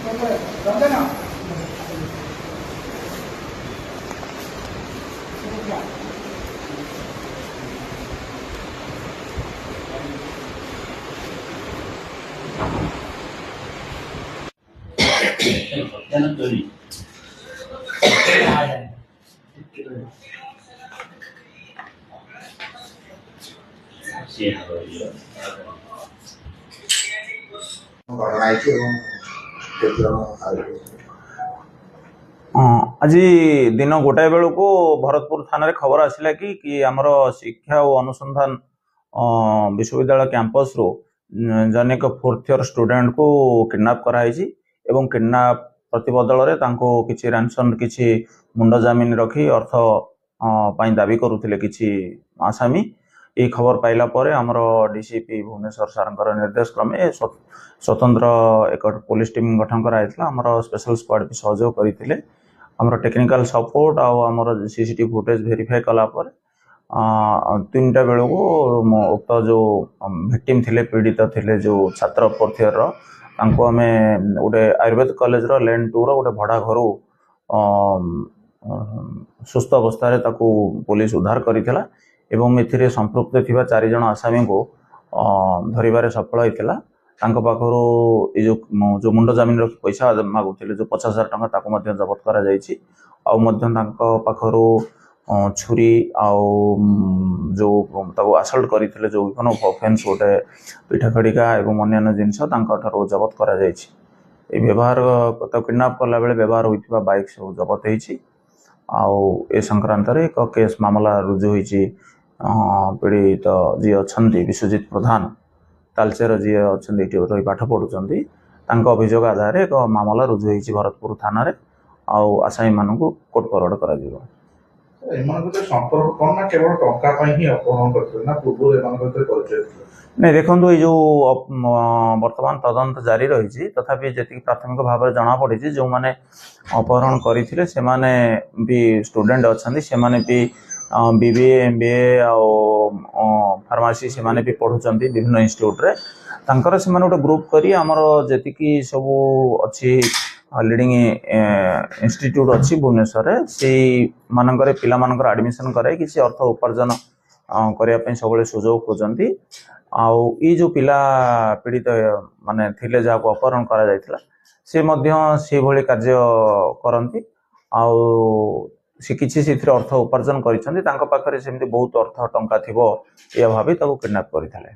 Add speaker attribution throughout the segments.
Speaker 1: आज दिन गोटाए बेलू को भरतपुर थाना खबर आसला कि आमर शिक्षा और अनुसंधान विश्वविद्यालय कैंपस रो जनेक फोर्थ इयर स्टूडेंट को किडनैप कराई एवं किडनैप प्रतिबदल रे तांको किछि रैंसम किछि मुंड जमीन रखी अर्थ पाई दाबी करुथिले किछि आसामी। ये खबर पाइला परे आमर डीसीपी भुवनेश्वर सारंकर निर्देश क्रमे स्वतंत्र एक पुलिस टीम गठन कराइथिला। आमर स्पेशल स्क्वाड भी सहयोग करथिले। आमर टेक्निकल सपोर्ट आउ आमर सीसीटीवी फुटेज वेरीफाई कला पर 3टा बेलू को उक्त जो विक्टिम थिले पीड़ित थिले जो छात्र फोर्थ इयर तांको हमें गोटे आयुर्वेद कॉलेज रो लैंड 2 रो गोटे भड़ा घर सुस्थ अवस्था पुलिस उद्धार करथिला एवं एथिरे संपृक्त थिबा 4 जण आसामी को धरिबारे सफल होइतिला। तांको पाखरो ए जो मुंड जमीन रो पैसा मागुथिले जो 50,000 टका ताको मध्य जब्त करा जायछि। आ मध्य तांको पाखरो छुरी आउ जो ताको असल्ट करथिले जो कोनो ऑफेंस गोटे पिठा खड़िका एवं अन्य जिनस तांको ठारो जब्त करा जायछि। ए व्यवहार तो किडनैप करला बेले व्यवहार होइतिबा बाइक सब जब्त होइछि। आउ ए संक्रांत रे एक केस मामला रुजु होइछि। पीड़ित जी अछंती विश्वजित प्रधान तालचेर जी अछंती रही पाठ पढ़ुचंती तांको अभियोग आधार एक मामला रुजु होइछि भरतपुर थाना रे। आउ आसामी मानकु कोर्ट फरवर्ड करा जिवो।
Speaker 2: संपर्क कोन ना केवल टंका पई ही अपहरण करथि ना पूर्व एमान करते परिचय
Speaker 1: नहीं देखो ये जो वर्तमान तदंत जारी रही तथापि जी प्राथमिक भाव में जना पड़ी जो मैंने अपहरण करते से माने भी स्टूडेंट अच्छा से माने भी बीबीए एमबीए फार्मासी से माने भी पढ़ुंट विभिन्न इंस्टीट्यूट रे तांकर से माने गोटे ग्रुप करी आमर जी सब अच्छी लीडिंग इंस्टीट्यूट अच्छी भुवनेश्वर से मानकर पिला मानकर एडमिशन कराई किसी अर्थ उपार्जन करने सब सुजोग खोजती। आउ ये जो पिला पीड़ित माने थिले जहाँ को अपहरण करा जायतिला से मध्य से भली कार्य करती। आउ से किछि सेथिरे अर्थ उपार्जन करिसंती तांको पाखरे सेमति बहुत अर्थ टंका थिबो या भाबी ताको किडनैप करिथले।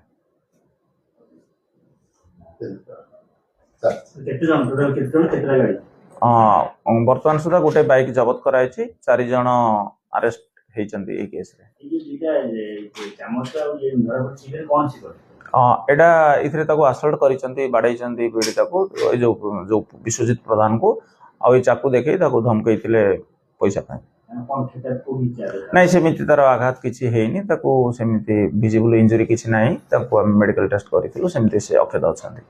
Speaker 1: वर्तमान सुधा गोटे बाइक जब्त कराई 4 जण अरेस्ट होइचंती ए केस रे। एटा इथरे ताको असल्ट करिसंती बाडैचंती पीड़िता को जो विश्वजित प्रधान को आ चाकू देखै ताको धमकैथिले पैसा पाए नहीं सेमिति तार आघात किछि हेइनी ताको सेमिति विजिबल इंजरी किछि नाही ताको मेडिकल टेस्ट करिथिलु सेमिति से अक्षत अछंती।